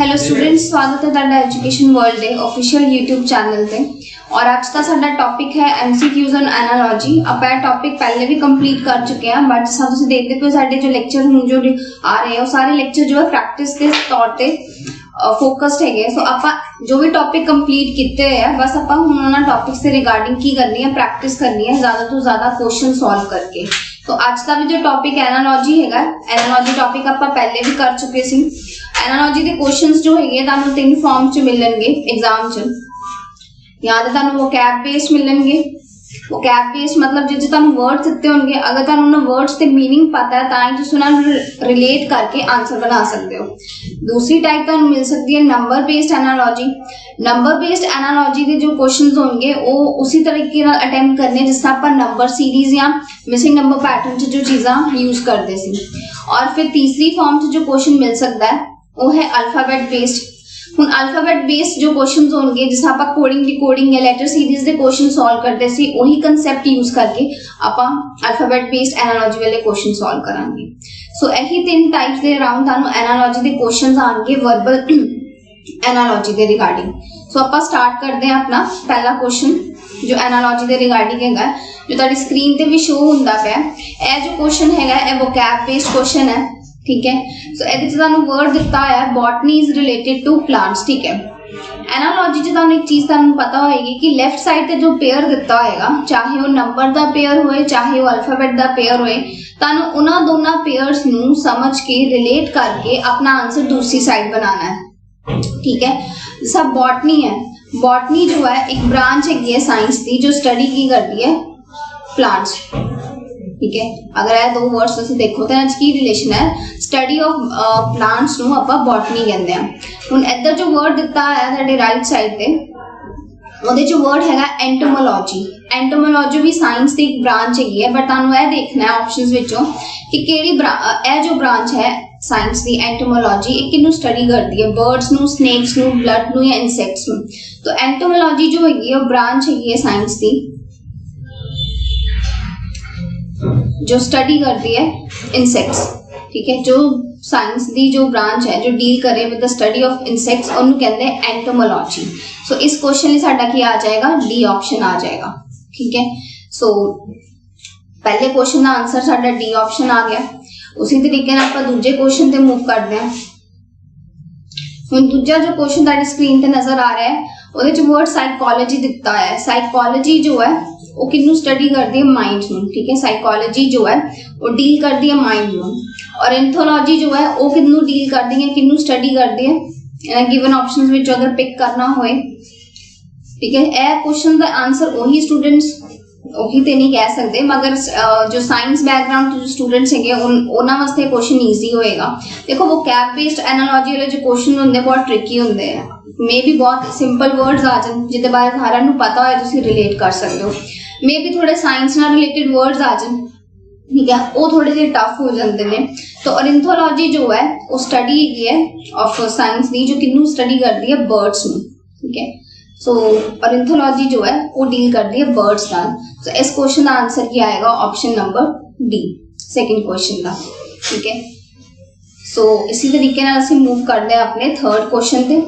Hello students, स्वागत है ਤੁਹਾਡਾ एजुकेशन वर्ल्ड ਦੇ ऑफिशियल YouTube चैनल ਤੇ। और आज का ਸਾਡਾ टॉपिक है MCQs ऑन एनालॉजी। ਆਪਾਂ ਇਹ टॉपिक पहले भी कंप्लीट कर चुके हैं, बट जैसा ਤੁਸੀਂ ਦੇਖਦੇ ਪਏ ਸਾਡੇ जो लेक्चर ਹੁਣ जो आ रहे हैं वो सारे लेक्चर जो है प्रैक्टिस के तौर पे फोकस्ड है। सो ਆਪਾਂ जो भी टॉपिक कंप्लीट किए हुए हैं, बस ਆਪਾਂ ਹੁਣ ਉਹਨਾਂ टॉपिक्स से रिगार्डिंग की करनी है, प्रैक्टिस करनी है ज़्यादा तो ज़्यादा क्वेश्चन सॉल्व करके। तो आज का भी जो टॉपिक एनालॉजी है, एनालॉजी टॉपिक आप पहले भी कर चुके सी। एनालॉजी के क्वेश्चंस जो है तुहानू 3 फॉर्म च मिलणगे एग्जाम च। या तो तुहानू वोकैब बेस्ड मिलणगे। वोकैब बेस्ड मतलब जो तुहानू वर्ड्स दिते होंगे, अगर तुहानू उन वर्ड्स के मीनिंग पता है तां ही तुसीं उन्हां नूं रिलेट करके आंसर बना सकते हो। दूसरी टाइप तुहानू मिल सकती है number based analogy. Number based analogy के जो क्वेश्चंस होंगे वो उसी तरीके नाल अटेम्प्ट करने जिस तरह आप नंबर सीरीज या मिसिंग नंबर पैटर्न च जो चीज़ां यूज करते सी। और फिर तीसरी फॉर्म च जो क्वेश्चन मिल सकता है वो है अल्फाबेट बेस्ड। हुण अल्फाबेट बेस्ड जो क्वेश्चंस होंगे जिस आप कोडिंग डिकोडिंग या लेटर सीरीज के क्वेश्चन सॉल्व करते सी, वही कंसैप्ट यूज करके आप अल्फाबेट बेस्ड एनालॉजी वाले क्वेश्चन सॉल्व करांगे। सो यही 3 टाइप्स के अराउंड तुहानू एनालॉजी के क्वेश्चंस आएंगे वर्बल एनालॉजी के रिगार्डिंग। सो आप स्टार्ट करते हैं अपना पहला क्वेश्चन जो एनालॉजी के रिगार्डिंग है, जो तुहाडी स्क्रीन पे भी शो होंदा पिया। यह जो क्वेश्चन है वोकैब बेस्ड क्वेश्चन है, ठीक है। सो ये वर्ड दिता है botany is related to plants, ठीक है। एनालॉजी च एक चीज़ पता होएगी कि लेफ्ट साइड पे जो पेयर दिता होएगा, चाहे वो नंबर का पेयर होए चाहे वो अल्फाबेट का पेयर होए, उन्होंने दोनों पेयर्स नूं समझ के रिलेट करके अपना आंसर दूसरी साइड बनाना है, ठीक है। जैसा बॉटनी है, बॉटनी जो है एक ब्रांच है साइंस की जो स्टडी की करती है प्लांट्स, ठीक है। अगर यह 2 वर्ड्स तुसीं देखो तो इन्हां की रिलेशन है, स्टडी ऑफ प्लांट्स नूं आपां बॉटनी कहंदे आ। हुण इधर जो वर्ड दिता है तुहाडे राइट साइड पे, ਉਹਦੇ जो वर्ड है एंटोमोलॉजी। एंटोमोलॉजी भी साइंस की एक ब्रांच है, बट तुहानूं यह देखना है ऑप्शंस विचों कि किहड़ी यह जो ब्रांच है साइंस की एंटोमोलॉजी ये किनू स्टडी करती है, बर्ड्स नूं, स्नेक्स नूं, ब्लड नूं या इंसैक्ट्स नूं। तो एंटोमोलॉजी जो है वो ब्रांच है साइंस की जो स्टडी करती है इंसेक्ट्स, ठीक है। जो साइंस की जो ब्रांच है जो डील करे with the study of insects उन्होंने कहते हैं एंटोमोलॉजी। सो इस क्वेश्चन में साडा की आ जाएगा, डी ऑप्शन आ जाएगा, ठीक है। सो पहले क्वेश्चन का आंसर साडा डी ऑप्शन आ गया। उसी तरीके नाल आपां दूजे क्वेश्चन ते मूव करते हैं। हुण दूजा जो क्वेश्चन तुहाडी स्क्रीन पे नजर आ रहा है ਉਹਦੇ ਚ वर्ड साइकोलॉजी दिता है। साइकोलॉजी जो है वो किन्नू स्टडी करती है माइंड नूं, ठीक है। साइकोलॉजी जो है वो डील करती है माइंड नूं। और एंथोलॉजी जो है वो किन्नू डील करती है, किन्नू स्टडी करती है गिवन ऑप्शंस विच अगर पिक करना होए, ठीक है। यह क्वेश्चन का आंसर वही स्टूडेंट्स वही तो नहीं कह सकते, मगर जो साइंस बैकग्राउंड स्टूडेंट्स है उन्होंने वास्ते क्वेश्चन ईजी होएगा। देखो वो कैप बेस्ड एनालॉजी वाले जो क्वेश्चन होंगे बहुत ट्रिकी होंगे हैं, मे भी बहुत सिंपल वर्ड्स आ जाए जिसके बारे सारा पता हो तुम रिलेट कर सकते हो। मे भी थोड़े साइंस नाल रिलेटेड वर्ड्स आ जाए, ठीक है, वो थोड़े जे टफ हो जाते हैं। तो ऑर्निथोलॉजी जो है वो स्टडी है ऑफ साइंस की जो किन्नू स्टडी करती है बर्ड्स में, ठीक है। सो ऑर्निथोलॉजी जो है वो डील करती है बर्ड्स नाल। सो इस क्वेश्चन का आंसर क्या आएगा, option number D, second question का, ठीक है। सो इसी तरीके नाल असीं मूव करते हैं अपने थर्ड क्वेश्चन पे।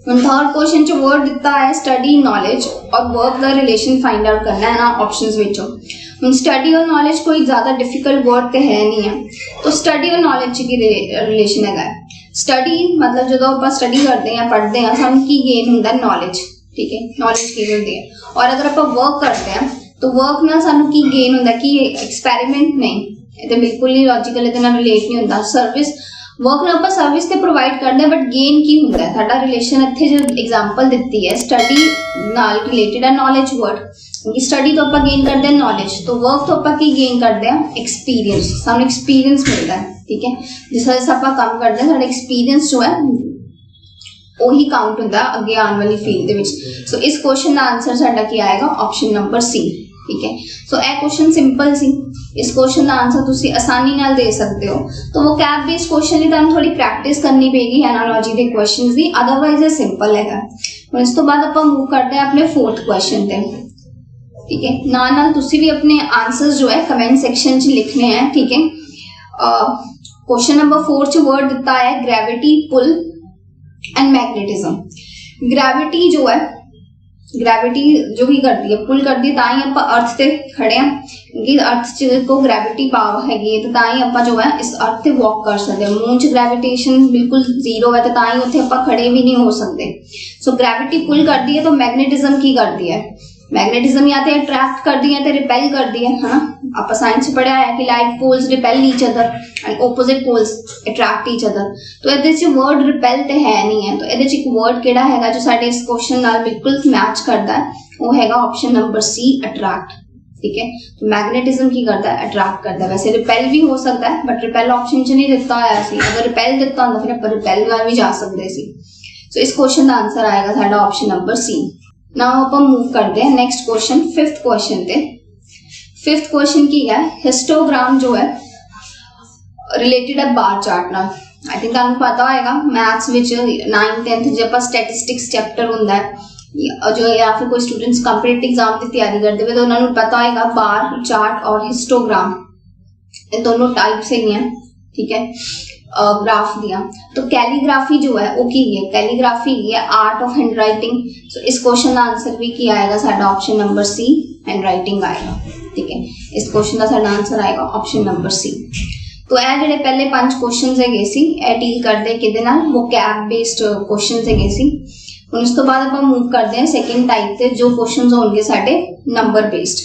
थर्ड क्वेश्चन च वर्ड दिता है स्टडी नॉलेज और वर्क का रिलेशन फाइंड आउट करना है ना ऑप्शंस विचों। हुण स्टडी और नॉलेज कोई ज़्यादा डिफिकल्ट वर्ड तो है नहीं है। तो स्टडी और नॉलेज की रिलेशन है। स्टडी मतलब जो आप स्टडी करते हैं पढ़ते हैं सानू की गेन होंदा है नॉलेज, ठीक है, नॉलेज की होंदी है। और अगर आप वर्क करते हैं तो वर्क ना सानू की गेन होंदा कि एक्सपेरिमेंट नहीं, ये बिल्कुल ही लॉजिकल इहदे नाल रिलेट नहीं होंदा। सर्विस वर्क ना आप सर्विस तो प्रोवाइड करते हैं, बट गेन की होंदा है साडा रिलेशन। इत्थे जो एग्जांपल दिती है स्टडी नाल रिलेटेड है नॉलेज वर्ड, क्योंकि स्टडी तो आप गेन करते हैं नॉलेज, तो वर्क तो आप की गेन करते हैं एक्सपीरियंस, सानू एक्सपीरियंस मिलता है, ठीक है। जिस वजह से आप काम करते हैं साडा एक्सपीरियंस जो है वही काउंट होता है अगे आने वाली फील्ड दे विच। सो इस क्वेश्चन का आंसर साडा की आएगा, ऑप्शन नंबर सी, ठीक है। सो यह क्वेश्चन सिंपल सी, इस क्वेश्चन का आंसर तुसी आसानी नाल दे सकते हो। तो वो कैप बेस्ड क्वेश्चन ही तुहानू थोड़ी प्रैक्टिस करनी पेगी एनालॉजी के क्वेश्चंस की, अदरवाइज ये सिंपल है। और इस तो बाद आप मूव करते हैं अपने फोर्थ क्वेश्चन पे, ठीक है। नाल तुसी भी अपने आंसर्स जो है कमेंट सेक्शन च लिखने हैं, ठीक है। क्वेश्चन नंबर 4 च वर्ड दिता है gravity pull and magnetism. Gravity जो है, ग्रेविटी जो भी करती है, पुल करती है, ताई आप अर्थ से खड़े हैं क्योंकि अर्थ को ग्रेविटी पावर हैगी तो ताई आप जो है इस अर्थ से वॉक कर सकते हैं। मून च ग्रेविटेशन बिल्कुल जीरो है तो ताई उत्थे आप खड़े भी नहीं हो सकते। सो ग्रेविटी पुल करती है तो मैग्नेटिज्म की करती है, मैग्नेटिज्म या तो अट्रैक्ट करती है तो रिपेल करती है ना। आप साइंस पढ़ा है कि like poles repel each other and opposite poles attract each other. तो ये वर्ड रिपेल तो है नहीं है, तो ये एक वर्ड केड़ा हैगा जो साडे इस क्वेश्चन नाल बिल्कुल मैच करता है, वो हैगा ऑप्शन नंबर सी, अट्रैक्ट। ठीक है, तो मैग्नेटिज्म की करता है, अट्रैक्ट करता है। वैसे रिपेल भी हो सकता है बट रिपेल ऑप्शन च नहीं दिता होया सी, अगर रिपेल दिता होंदा फिर आप रिपेल नाल भी जा सकते सी। सो इस क्वेश्चन का आंसर आएगा साडा ऑप्शन नंबर सी। नाउ आप मूव करते हैं नेक्स्ट क्वेश्चन, फिफ्थ क्वेश्चन पे। फिफ्थ क्वेश्चन की है हिस्टोग्राम जो है रिलेटेड है बार चार्ट नाल। आई थिंक आपको पता होगा मैथ्स विच 9th 10th जब स्टैटिस्टिक्स चैप्टर होता है जो या फिर कोई स्टूडेंट्स कॉम्पिटिटिव एग्जाम की तैयारी करते हुए तो उन्होंने पता होगा बार चार्ट और हिस्टोग्राम इन दोनों टाइप्स हैं। ठीक है, ग्राफ दिया। तो कैलीग्राफी जो है वो की है, कैलीग्राफी है art of handwriting. So इस क्वेश्चन का आंसर भी क्या आएगा साडा option number C, handwriting आएगा। ठीक है, इस क्वेश्चन का साडा आंसर आएगा ऑप्शन नंबर सी। तो ये ਜਿਹੜੇ पहले 5 क्वेश्चन है सी ए डील करते किदे नाल, वोकैब बेस्ड क्वेश्चन है सी। हुण इस तो बाद आप मूव करते हैं सेकंड टाइप ते जो क्वेश्चन होंगे साडे नंबर बेस्ड।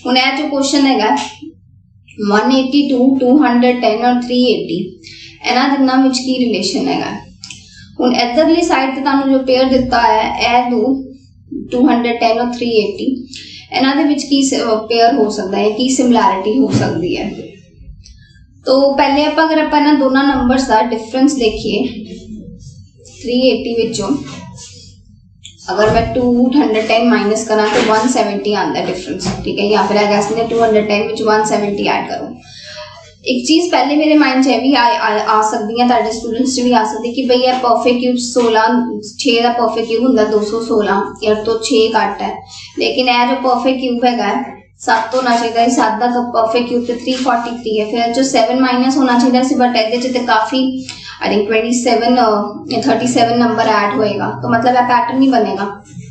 हुण ये जो क्वेश्चन हैगा 182 210 और 380 इन्हां दिनां विच की रिलेशन हैगा। हुण इधरली साइड ते तुहानूं जो पेयर दिता है ए दो 210 और 380 इन्हां दे विच की पेयर हो सकता है, की सिमिलैरिटी हो सकती है। तो पहले आप अगर आप इन्हां दोनों नंबर्स का डिफरेंस देखिए 380 विचों अगर मैं 210 माइनस करा तो 170 आता है डिफरेंस। ठीक है, या फिर अगर 210 विच 170 ऐड करो। एक चीज पहले मेरे माइंड च भी आ सकती है, ताड़े स्टूडेंट्स भी आ सकती कि भाई परफेक्ट क्यूब 6 का परफेक्ट क्यूब होंगे 216 या तो 6 घट है, लेकिन यह जो परफेक्ट क्यूब है 7 होना चाहिए, 7 का परफेक्ट क्यूब तो 343 है, फिर जो 7 माइनस होना चाहिए बट ये काफी आई थिंक 27 या 37 नंबर ऐड होएगा, तो मतलब यह पैटर्न नहीं बनेगा।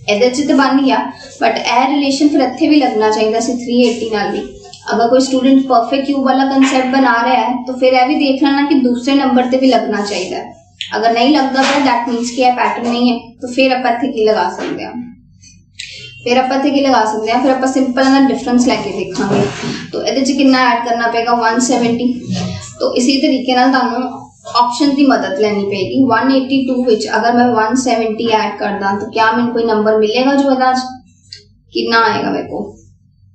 ये तो बन गया बट यह रिलेशन फिर इत्थे भी लगना चाहिए 380 नाल भी। अगर कोई स्टूडेंट परफेक्ट क्यूब वाला कंसेप्ट बना रहा है तो फिर यह भी देख लेना कि दूसरे नंबर पे भी लगना चाहिए। अगर नहीं लगता फिर दैट मीन्स कि यह पैटर्न नहीं है, तो फिर आप इत्थे की लगा सकते हैं, फिर आप इत्थे की लगा सकते हैं। फिर आप सिंपल ना डिफरेंस लैके देखांगे तो ये कितना ऐड करना पेगा 170। तो इसी तरीके नाल तुहानूं ऑप्शन की मदद लेनी पेगी। 182 विच अगर मैं 170 ऐड कर दा तो क्या मैंने कोई नंबर मिलेगा जो इहदा कितना आएगा मेरे को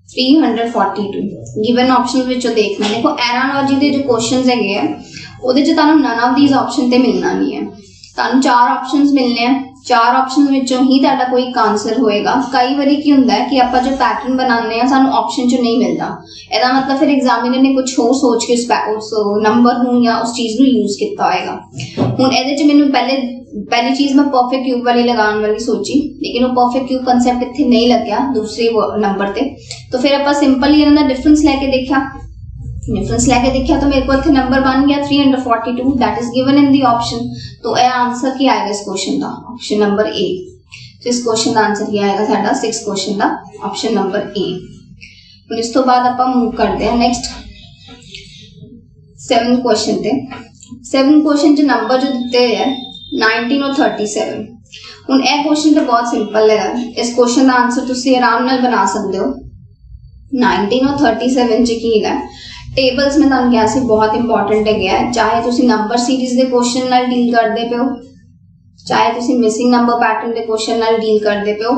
342। गिवन ऑप्शन विचों देखना, देखो एनालॉजी के जो क्वेश्चन है ਉਹਦੇ ਚ ਤੁਹਾਨੂੰ नन ऑफ दीज ऑप्शन ते मिलना नहीं है, ਤੁਹਾਨੂੰ 4 ऑप्शंस मिलने हैं, 4 ऑप्शन विचों ही ਤੁਹਾਡਾ कोई एक आंसर होएगा। कई बारी की हुंदा है कि आप जो पैटर्न बनाने हैं सानू ऑप्शन चो नहीं मिलता, ਇਹਦਾ मतलब फिर एग्जामिनर ने कुछ होर सोच के उस नंबर नूं या उस चीज़ नूं यूज किया होएगा। हुण ਇਹਦੇ ਚ मैनूं पहली चीज़ मैं परफेक्ट क्यूब वाली लगाने वाली सोची, लेकिन वो परफेक्ट क्यूब कंसेप्ट इत्थे नहीं लग्या दूसरे नंबर ते। तो फिर आप सिंपल ही इन्हां दा डिफरेंस लैके देखा, तो मेरे को इत्थे नंबर बन गया 342 that is given in the option. तो यह आंसर क्या आएगा इस क्वेश्चन का, ऑप्शन नंबर ए। तो इस क्वेश्चन का आंसर क्या आएगा साडा 6 क्वेश्चन का ऑप्शन नंबर ए। फिर इस तो बाद आप मूव करते हैं नेक्स्ट 7 क्वेश्चन ते। 7 क्वेश्चन च नंबर जो दिते है 19 और 37। हुण यह क्वेश्चन तो बहुत सिंपल है, इस क्वेश्चन का आंसर तुसीं आराम नाल बना सकते हो। 19 और 37 च की है टेबल्स में तुहानूं कहा सी बहुत इंपॉर्टेंट है, चाहे तुसीं नंबर सीरीज के क्वेश्चन नाल डील करते पे हो, चाहे तुसीं मिसिंग नंबर पैटर्न के क्वेश्चन नाल डील करते पे हो,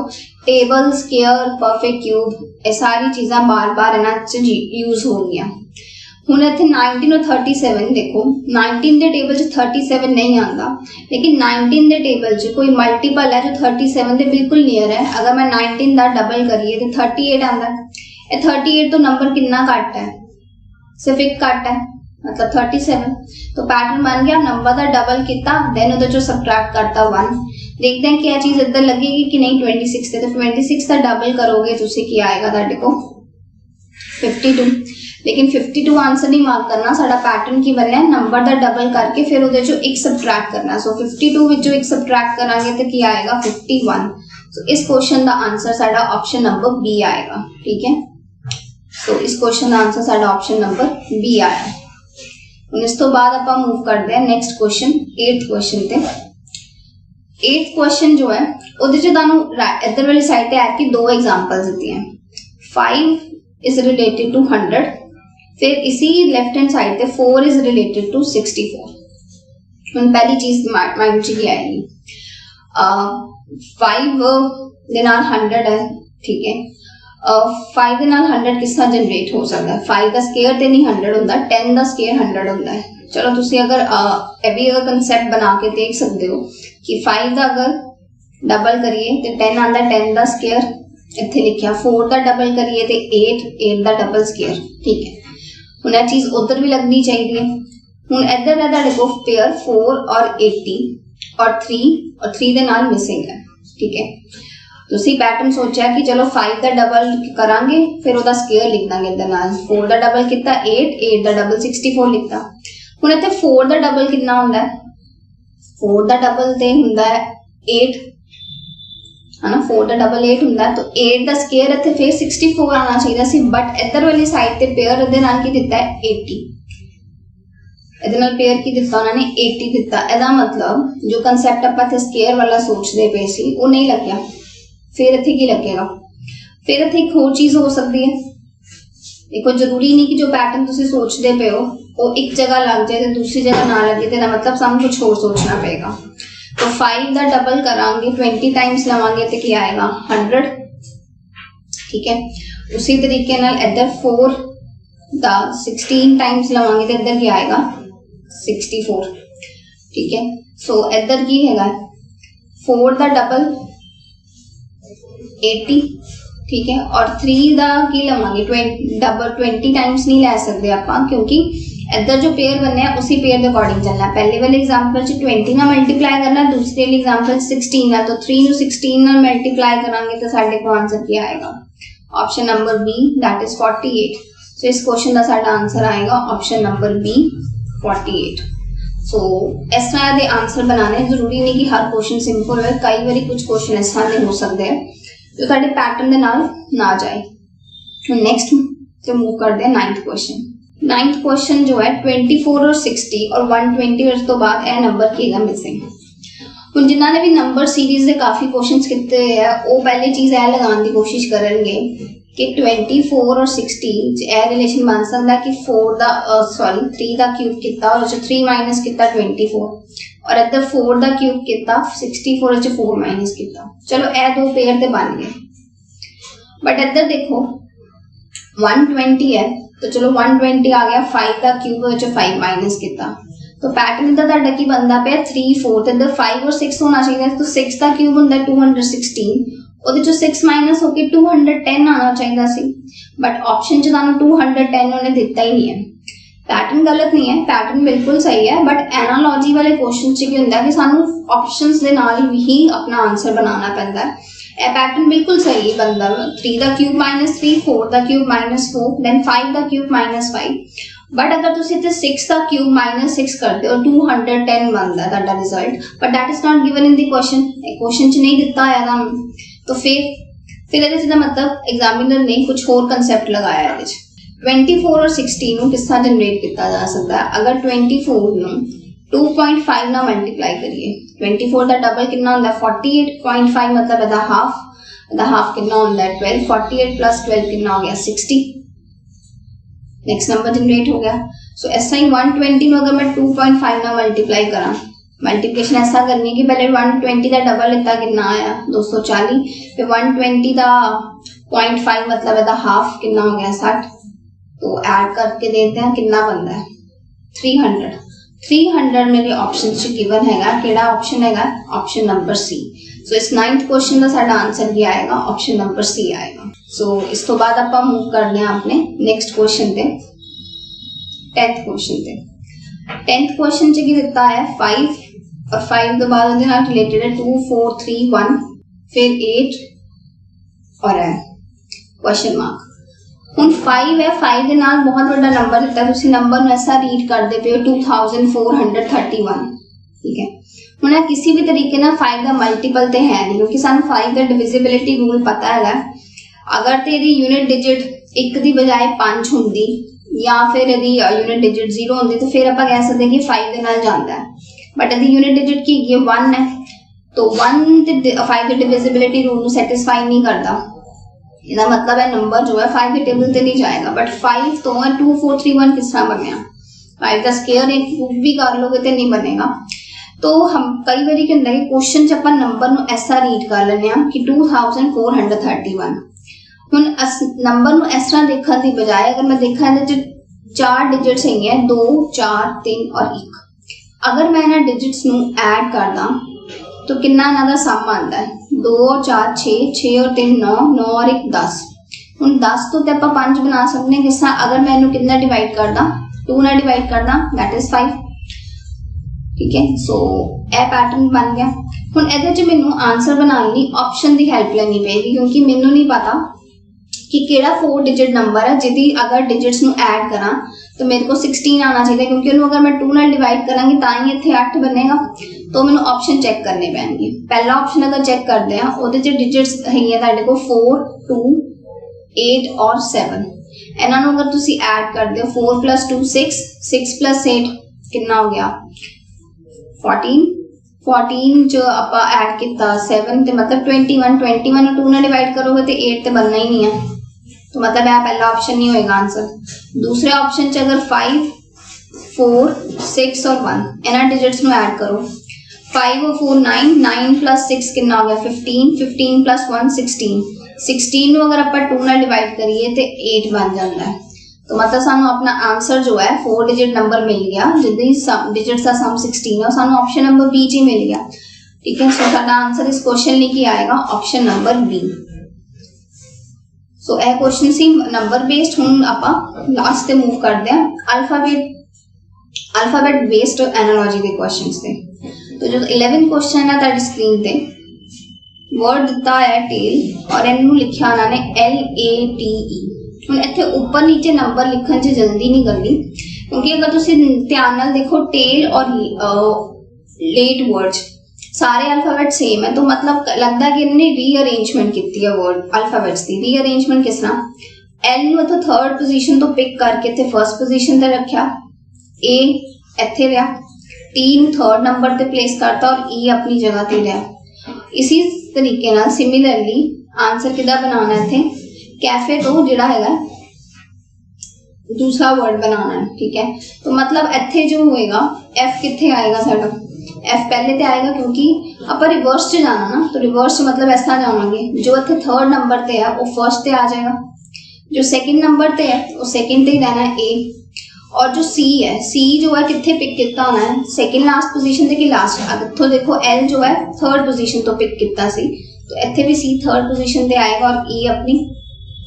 टेबल स्केयर परफेक्ट क्यूब ये सारी चीज़ां बार बार इन्हां च यूज होंगियां। हुण इत्थे 19 और 37 देखो 19 के टेबल च 37 नहीं आता, लेकिन 19 के टेबल च कोई मल्टीपल है जो 37 के बिल्कुल नियर है। अगर मैं 19 का डबल करिए तो 38 आता है। 38 तो नंबर कितना घट है, सिर्फ एक कट है मतलब 37। तो पैटर्न बन गया, नंबर का डबल किया देन उधर जो सबट्रैक्ट करता 1। देखते हैं क्या चीज़ इधर लगेगी कि नहीं 26 से, तो 26 का डबल करोगे तो क्या आएगा तुहाडे को 52। लेकिन 52 आंसर नहीं मार्क करना, साडा पैटर्न की बनना है नंबर दा डबल करके फिर उहदे चों एक सबट्रैक्ट करना। सो 52 विचों एक सबट्रैक्ट करांगे तो की आएगा 51। सो इस क्वेश्चन दा आंसर साडा ऑप्शन नंबर बी आएगा। ठीक है, सो इस क्वेश्चन दा आंसर साडा ऑप्शन नंबर बी आया। हुण इस तो बाद आपां मूव करदे हां नेक्स्ट क्वेश्चन 8th क्वेश्चन ते। 8th क्वेश्चन जो है उहदे च तुहानू इधर वाली साइड ते है कि दो एग्जांपल्स दित्ती हैं। 5 इज रिलेटेड टू 100, फिर इसी लेफ्ट हैंड साइड पे 4 इज रिलेटेड टू 64। हुण पहली चीज माइंड च की आएगी, 5 दे नाल 100 है। ठीक है, 5 दे नाल 100 किस तरह जनरेट हो सकता है? 5 का स्केयर ते नहीं 100 हुंदा, 10 का स्केयर 100 हुंदा है। चलो तुसी अगर भी अगर कंसेप्ट बना के देख सकते हो कि 5 का अगर डबल करिए तो 10 आता, 10 का स्केयर इत्थे लिखिया, 4 का डबल करिए तो 8 का डबल स्केयर। ठीक है, हुण यह चीज उधर भी लगनी चाहिए। हुण इधर है तुहाडे कोल पेयर 4 और 80 और 3 दे नाल मिसिंग है। ठीक है, तुसी पैटर्न सोचा कि चलो 5 का डबल करांगे फिर उहदा स्केयर लिख दांगे इधर नाल। 4 का डबल कितना 8 का डबल 64 लिखता। हुण इत्थे 4 का डबल कितना हुंदा है? 4 का डबल ते हुंदा है 8 है ना, 4 का डबल 8 हुंदा है, तो 8 का स्केयर इत्थे फिर 64 आना चाहिए सी, बट इधर वाली साइड ते पेयर इहदे नाल की दित्ता है 80। इहदे नाल पेयर की दित्ता उन्होंने 80 दित्ता। इहदा मतलब जो कंसेप्ट आपां इत्थे स्केयर वाला सोचदे पे सी वो नहीं लग्या। फिर इत्थे की लगेगा? फिर इत्थे एक होर चीज हो सकती है। देखो जरूरी नहीं कि जो पैटर्न तुसी सोचदे पे हो वो एक जगह लग जाए तो दूसरी जगह ना लगे, तो मतलब सानू कुछ और सोचना पड़ेगा। तो 5 का डबल करांगे 20 टाइम्स लवांगे तो क्या आएगा 100। ठीक है, उसी तरीके नाल इधर 4 का 16 टाइम्स लवांगे तो इधर क्या आएगा 64। ठीक है, सो इधर की हैगा 4 का डबल 80। ठीक है, और 3 का की लवांगे डबल 20 टाइम्स नहीं लै सकते आपां, क्योंकि इधर जो पेयर बनने हैं उसी पेयर के अकॉर्डिंग चलना है। पहले वाले एग्जांपल च 20 ना मल्टीप्लाई करना है, दूसरे वाले एग्जांपल 16 ना, तो 3 नु 16 ना मल्टीप्लाई करांगे तो साडे को आंसर क्या आएगा? Option number B, that is 48। So इस क्वेश्चन का साडा आंसर आएगा ऑप्शन नंबर बी 48। सो इस तरह के आंसर बनाने जरूरी नहीं कि हर क्वेश्चन सिंपल हो, कई बार कुछ क्वेश्चन इस तरह के हो सकते हैं जो तुहाडे पैटर्न दे नाल ना जाए। नेक्स्ट तो मूव करते हैं 9th क्वेश्चन। 9th क्वेश्चन जो है 24 और 60 और 120 उस तो बाद ए नंबर की है मिसिंग। हुण जिन्होंने भी नंबर सीरीज के काफी क्वेश्चंस किए हैं वो पहली चीज ए लगाने की कोशिश करेंगे कि 24 और 60 ए रिलेशन बन सकता है कि 3 का क्यूब किया और 3 माइनस किया 24 और इधर 4 का क्यूब किया 64 4 माइनस किया। चलो ए दो पेयर ते बन गए, बट इधर देखो 120 है तो चलो 120 आ गया, 5 का क्यूब 5 माइनस किया, तो पैटर्न तो तुहाडा की बनदा पिया 3 4 ते इधर 5 और 6 होना चाहिए, तो 6 का क्यूब हुंदा 216, ਉਹਦੇ ਚੋਂ 6 माइनस होके 210 आना चाहिए सी, बट ऑप्शन च तुहानू 210 उन्हें दिता ही नहीं है। पैटर्न गलत नहीं है, पैटर्न बिल्कुल सही है, बट एनालॉजी वाले क्वेश्चन च की हुंदा कि सानू ऑप्शंस दे नाल ही अपना आंसर बनाना पैंदा है। ए पैटर्न बिल्कुल सही बनदा, 3 का क्यूब -3, 4 का क्यूब -4, देन 5 का क्यूब -5, बट अगर तुसी इत्थे 6 का क्यूब -6 करते हो 210 बनदा है तुहाडा result, but that is not given in the question, question च नहीं दिता है तुहानू, तो फिर ਇਹਦੇ ਚ मतलब एग्जामिनर ने कुछ और कंसेप्ट लगाया है। 24 और 60 ਨੂੰ किस तरह जनरेट किया जा सकता है? अगर 24 ਨੂੰ 2.5 ਨਾਲ मल्टीप्लाई करिए, 24 ਦਾ डबल कितना ਹੁੰਦਾ 48.5, मतलब ਇਹਦਾ हाफ कितना ਹੁੰਦਾ 12, 48 + 12 कितना हो गया 60, नेक्स्ट नंबर जनरेट हो गया। सो ऐसा ही 120 ਨੂੰ अगर मैं 2.5 ਨਾਲ मल्टीप्लाई करा, मल्टीप्लिकेशन ऐसा करनी कि पहले 120 का डबल इतना कितना आया 240, फिर 120 का 0.5 मतलब है हाफ कितना हो गया 60, तो ऐड करके देते हैं कितना बनता है 300 मेरे ऑप्शन च गिवन हैगा, केड़ा ऑप्शन हैगा ऑप्शन नंबर सी। सो इस 9th क्वेश्चन का साडा आंसर क्या आएगा ऑप्शन नंबर सी आएगा। सो इस तो बाद आपां मूव करने अपने नेक्स्ट क्वेश्चन पे 10th क्वेश्चन पे। 10th क्वेश्चन च की दिता है 5 और 5 के बाद उहदे नाल रिलेटेड है 2 4 3 1 फिर 8 और है क्वेश्चन मार्क। हुण 5 है, 5 के नाल बहुत बड़ा नंबर दिता, तुसीं नंबर नूं ऐसा रीड करदे पे हो 2431, ठीक है। हुण किसी भी तरीके ना 5 का मल्टीपल तो है नहीं, क्योंकि सानूं 5 का डिविजिबिलिटी रूल पता है। अगर तो यदि यूनिट डिजिट 1 की बजाय 5 होंदी या फिर यदि यूनिट डिजिट 0 होंदी तो फिर आप कह सकते हैं कि 5 के नाल जाता है। बट यदि यूनिट डिजिट की 1 है तो 1 ते 5 की डिविजिबिलिटी रूल को सैटिस्फाई नहीं करता। इसका मतलब है नंबर जो है 5 के टेबल से नहीं जाएगा। बट 5 तो 2431 किस तरह बनया, 5 का स्क्वायर एक प्रूफ भी कर लोगे तो नहीं बनेगा। तो हम कई बार क्या होंदा है क्वेश्चन च अपन नंबर नूं ऐसा रीड कर लेने कि 2431। हुण नंबर नूं इस तरह देखने की बजाय अगर मैं देखा इहदे च 4 डिजिट्स है 2 4 3 और 1। अगर मैं इन्हां डिजिट्स नूं ऐड कर दा तो कितना इन्हां दा सम आंदा है 2 और 4 6, 6 और 3 9, 9 और 1 10। हुण 10 तो आपां 5 बना सकते हैं किस तरह, अगर मैं इहनूं कितना डिवाइड कर दा 2 नाल डिवाइड कर दा दैट इज 5, ठीक है। सो यह पैटर्न बन गया। हुण इहदे च मैनूं आंसर बनाने लई ऑप्शन की हेल्प लेनी पेगी, क्योंकि मैनूं नहीं पता कि केड़ा 4 डिजिट नंबर है जिहदी अगर डिजिट्स नूं ऐड करा तो मेरे को 16 आना चाहिए, क्योंकि उन्होंने अगर मैं 2 नाल डिवाइड करांगी तां ही इत्थे 8 बनेगा। तो मैनूं ऑप्शन चेक करने पैणगे। पहला ऑप्शन अगर चेक करते हैं उहदे च डिजिट्स है तुहाडे कोल 4 2 8 और 7। इन्हां नूं अगर तुसीं ऐड करदे हो 4 + 2 6, 6 + 8 कितना हो गया 14, 14 जो आपां ऐड किया 7 ते मतलब 21, 21 नूं 2 नाल डिवाइड करोगे तो 8 तो बनना ही नहीं है, तो मतलब यह पहला ऑप्शन नहीं होएगा आंसर। दूसरे ऑप्शन च अगर 5 4 6 और 1 इन्हां डिजिट्स नूं ऐड करो 5 और 4 9, 9 + 6 कितना हो गया 15, 15 + 1 16, 16 नूं अगर आपां 2 नाल डिवाइड करिए तो 8 बन जाता है। तो मतलब सानू अपना आंसर जो है 4 डिजिट नंबर मिल गया जिहदी डिजिट्स का सम 16 है, सानू ऑप्शन नंबर बी च मिल गया, ठीक है। सो साडा आंसर इस क्वेश्चन में की आएगा ऑप्शन नंबर बी। सो यह क्वेश्चन सी नंबर बेस्ड। हुण आपां लास्ट ते मूव करते हैं अल्फाबेट बेस्ड एनालॉजी के क्वेश्चन से। तो जो 11 क्वेश्चन है तुहाडी स्क्रीन पे वर्ड दिता है टेल और इनू लिखा उन्होंने LATE। हुण इत्थे ऊपर नीचे नंबर लिखण च जल्दी नहीं करनी, क्योंकि अगर तुसीं ध्यान नाल देखो टेल और लेट वर्ड्स सारे अल्फाबेट सेम है, तो मतलब लगता है कि इन्होंने रीअरेंजमेंट की है वर्ड अल्फाबेट्स की। रीअरेंजमेंट किस तरह, एल नूं इत्थे 3rd पोजीशन तो पिक करके इत्थे 1st पोजीशन ते रखा, ए इत्थे रहा, टी नूं 3rd नंबर ते प्लेस करता और ई अपनी जगह ते रहा। इसी तरीके नाल सिमिलरली आंसर किदा बनाना है इत्थे कैफे तो जिहड़ा हैगा दूसरा वर्ड बनाना है, ठीक है। तो मतलब इत्थे जो होएगा एफ कित्थे आएगा साडा, एफ पहले ते आएगा क्योंकि आप रिवर्स च जाना ना, तो रिवर्स मतलब ऐसा जावांगे जो इत्थे 3rd नंबर ते है वो 1st ते आ जाएगा, जो 2nd नंबर ते है वो 2nd ते ही रहना है ए, और जो सी है सी जो है कित्थे पिक किया होना है 2nd लास्ट पोजीशन ते कि लास्ट। अब इत्थों देखो एल जो है 3rd पोजीशन तो पिक किया सी, तो इत्थे भी सी 3rd पोजीशन ते आएगा और ई अपनी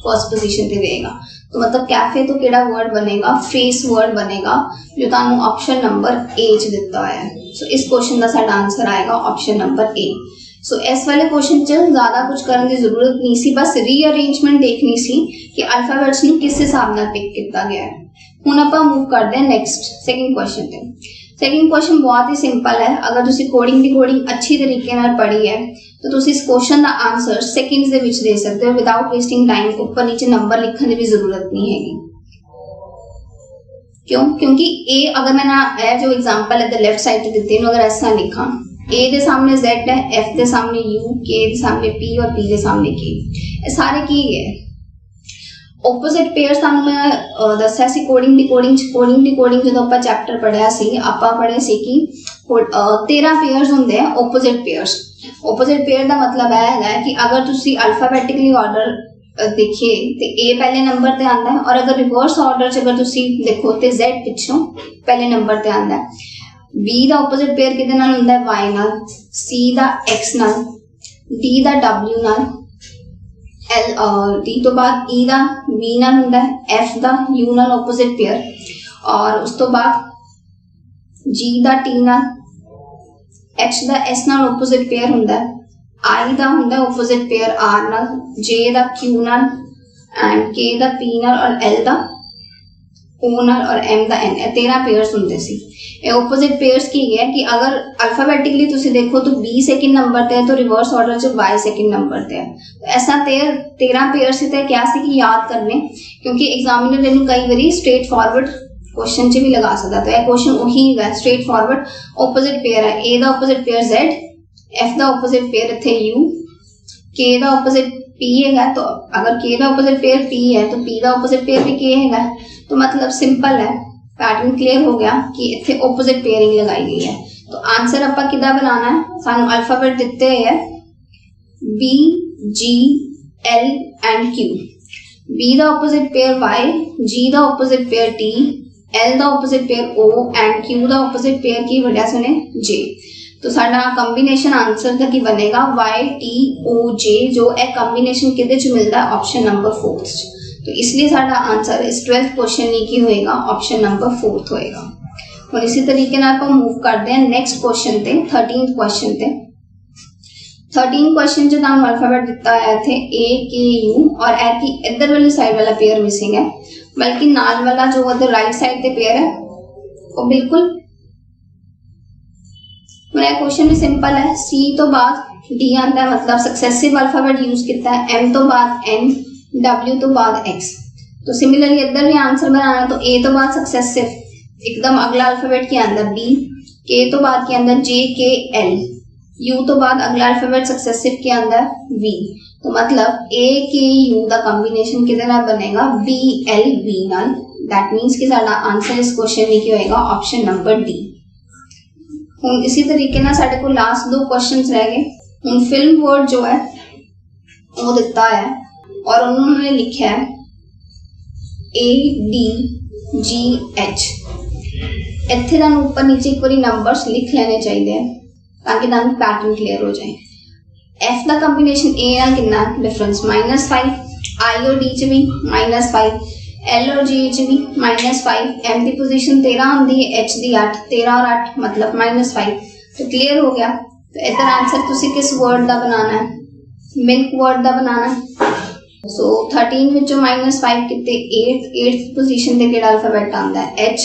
1st पोजीशन पे रहेगा। तो मतलब कैफे तो केड़ा वर्ड बनेगा, फेस वर्ड बनेगा जो तुहानू ऑप्शन नंबर ए च दिता है। सो इस क्वेश्चन का साडा आंसर आएगा ऑप्शन नंबर ए। सो इस वाले क्वेश्चन च ज़्यादा कुछ करने की जरूरत नहीं सी, बस रीअरेंजमेंट देखनी सी कि अल्फाबेट्स नू किस हिसाब नाल पिक किया गया है। हुण आपां मूव करते हैं नेक्स्ट सेकंड क्वेश्चन पे। सेकंड क्वेश्चन बहुत ही सिंपल है, अगर तुसीं कोडिंग दी कोडिंग अच्छी तरीके नाल पढ़ी है तो तुसीं इस क्वेश्चन का आंसर सेकंड्स दे विच दे सकते हो विदाउट वेस्टिंग टाइम। ऊपर नीचे नंबर लिखने की भी जरूरत नहीं हैगी, क्यों, क्योंकि ए अगर मैं ना जो एग्जांपल है लेफ्ट साइड पे दी अगर ऐसा लिखा ए के सामने Z है, F के सामने U, K के सामने P और P के सामने K, ये सारे की है ओपोजिट पेयर्स। तुहानू मैं दस्या सी कोडिंग दी कोडिंग जो आपां चैप्टर पढ़िया सी, आपां पढ़े सी कि 13 पेयर्स होंदे हैं ओपोजिट पेयर्स। ओपोजिट पेयर का मतलब है कि अगर तुसी अल्फाबेटिकली ऑर्डर देखिए तो ए पहले नंबर ते आंदा है, और अगर रिवर्स ऑर्डर च अगर तुसी देखो तो Z पिछों पहले नंबर ते आंदा है। B का ओपोजिट पेयर किहदे नाल हुंदा है Y नाल, C का X नाल, D का W नाल, D तो बाद E का V नाल हुंदा है, F का U नाल ओपोजिट पेयर, और उस तो बाद G का T नाल, H का S नाल ओपोजिट पेयर हुंदा है, I का हुंदा है ओपोजिट पेयर R नाल, J का Q नाल, एंड K दा P नाल और L दा O नाल और M दा N, 13 पेयर्स हुंदे सी। ये ओपोजिट पेयर्स की है कि अगर अल्फाबेटिकली तुसी देखो तो B सेकंड नंबर ते है, तो रिवर्स ऑर्डर च Y सेकंड नंबर ते है। तो ऐसा 13 पेयर्स से ते क्या सी कि याद करने, क्योंकि एग्जामिनर इन्हू कई बारी स्ट्रेट फॉरवर्ड क्वेश्चन च भी लगा सकता। तो यह क्वेश्चन वही है, स्ट्रेट फॉरवर्ड ऑपोजिट पेयर है। A दा ऑपोजिट पेयर Z, F दा ऑपोजिट पेयर इत्थे U, K दा ऑपोजिट P है। तो अगर K दा ऑपोजिट पेयर P है तो P दा ऑपोजिट पेयर भी K है। तो मतलब सिंपल है, पैटर्न क्लियर हो गया कि इत्थे ऑपोजिट पेयरिंग लगाई गई है। तो आंसर अपा किदा बनाना है, सानू अल्फाबेट दिते है B, G, L and Q। B दा ऑपोजिट पेयर Y, G दा ऑपोजिट पेयर T, L दा opposite pair O and Q दा ऑपोजिट पेयर की वजह से J। तो साडा कंबीनेशन आंसर का की बनेगा YTOJ, जो है कंबीनेशन किदे च मिलदा है, ऑप्शन नंबर 4। तो इसलिए साडा आंसर इस 12th क्वेश्चन नहीं की होएगा, ऑप्शन नंबर 4 होएगा। और इसी तरीके नाल ਆਪਾਂ मूव करते हैं नेक्स्ट क्वेश्चन ते, 13th क्वेश्चन ते। 13 क्वेश्चन जो तुहानू अल्फाबेट दिता है थे A, K, U और ए की इधर वाली साइड वाला पेयर मिसिंग है, बल्कि नाल वाला जो उधर राइट साइड ते पेयर है वो बिल्कुल। मेरा क्वेश्चन भी सिंपल है, C तो बाद D आंदा है, मतलब सक्सेसिव अल्फाबेट यूज किया है, M तो बाद N, W तो बाद X। तो सिमिलरली इधर भी आंसर बनाना, तो A तो बाद सक्सेसिव एकदम अगला अल्फाबेट के अंदर B, K तो बाद के अंदर J, K, L, U तो बाद अगला अल्फाबेट सक्सेसिव के अंदर V। तो मतलब A, K, U का कॉम्बिनेशन किधर नाल बनेगा, B, L, V नाल। दैट मींस कि साडा आंसर इस क्वेश्चन में क्या होएगा, ऑप्शन नंबर D। हुन इसी तरीके ना साडे को लास्ट 2 क्वेश्चंस रह गए। हुन फिल्म वर्ड जो है वो दिता है और उन्होंने लिखा है ADGH। इत्थे तुहानू ऊपर नीचे एक बारी नंबर्स लिख लेने चाहिए ताकि तुहानू पैटर्न क्लियर हो जाए। F का कॉम्बिनेशन A नाल कितना डिफरेंस, -5, I और D च भी -5, L और J च भी -5, M की पोजीशन 13 होंदी है, H दी 8, 13 और 8 मतलब -5। तो क्लियर हो गया। तो इधर आंसर तुसी किस वर्ड का बनाना है, मिल्क वर्ड का बनाना है। सो 13 विचों -5 कितने 8th पोजीशन ते केड़ा अल्फाबेट आंदा है, H।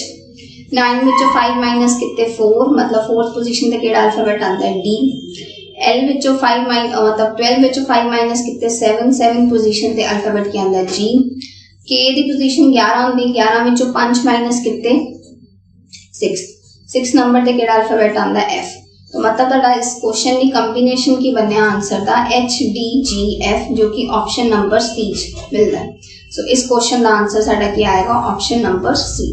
9 विचों 5 माइनस कितने 4, मतलब 4th पोजीशन ते केड़ा अल्फाबेट आंदा है, D। L विचों 5 मतलब 12 विचों 5 माइनस कितने 7 पोजीशन ते अल्फाबेट के आंदा है, G। K दी पोजीशन 11 होंदी, 11 विचों 5 माइनस कितने 6 नंबर ते केड़ा अल्फाबेट आंदा है, F। तो मतलब तुहाडा इस क्वेश्चन की कॉम्बिनेशन की बनया आंसर दा HDGF, जो कि ऑप्शन नंबर C मिलता है। सो इस क्वेश्चन का आंसर साडा क्या आएगा, ऑप्शन नंबर C।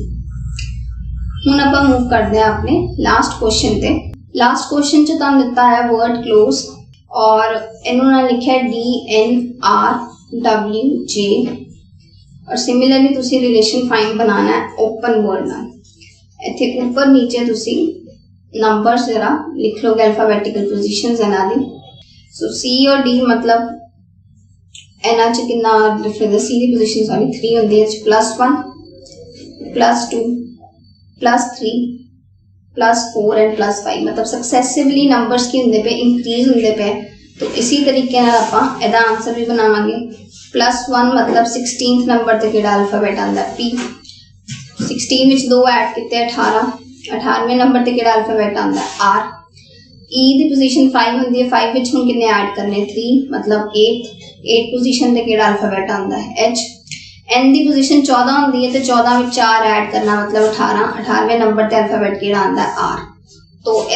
हुन आपां मूव करते हैं अपने लास्ट क्वेश्चन ते। लास्ट क्वेश्चन च तुहानू दिता है वर्ड क्लोज और इन्होंने लिखा है DNRWJ और सिमिलरली तुसी रिलेशन फाइंड बनाना है ओपन वर्ड नाल। इत्थे ऊपर नीचे तुसी नंबर्स जरा लिख लोगे, अल्फाबेटिकल पोजीशंस इना दी। सो C और D मतलब इना च कितना डिफरेंस है, C दी पोजीशन सॉरी 3 होंदी है, +1 +2 +3 +4 एंड +5 मतलब सक्सेसिवली नंबर्स की होंदे पे इंक्रीज होंदे पे। तो इसी तरीके नाल आपां एदा आंसर भी बनावांगे। +1 मतलब 16th नंबर ते केड़ा अल्फाबेट आंदा है, P। 16 विच 2 ऐड किते 18, 18वें नंबर ते केड़ा अल्फाबेट आंदा है, R। E दी पोजीशन 5 होंदी है, 5 विच हुण किन्ने ऐड करने 3 मतलब 8 पोजीशन ते केड़ा अल्फाबेट आंदा है, H। N दी पोजीशन 14 होंदी है तो 14 विच 4 ऐड करना मतलब 18, 18वें नंबर ते अल्फाबेट केड़ा आंदा है, R। तो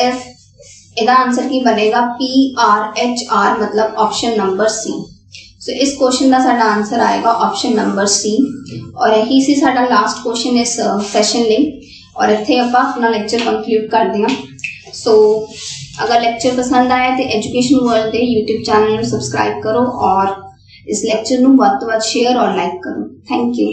एदा आंसर की बनेगा PRHR मतलब ऑप्शन नंबर C। सो इस क्वेश्चन का साडा आंसर आएगा ऑप्शन नंबर C। और यही सी साडा लास्ट क्वेश्चन इस सैशन ਲਈ और इत्थे आपां अपना लेक्चर कंक्लूड करते हैं। सो अगर लेक्चर पसंद आया तो एजुकेशन वर्ल्ड के यूट्यूब चैनल में सबसक्राइब करो और इस लेक्चर को बहुत शेयर और लाइक करो। Thank you.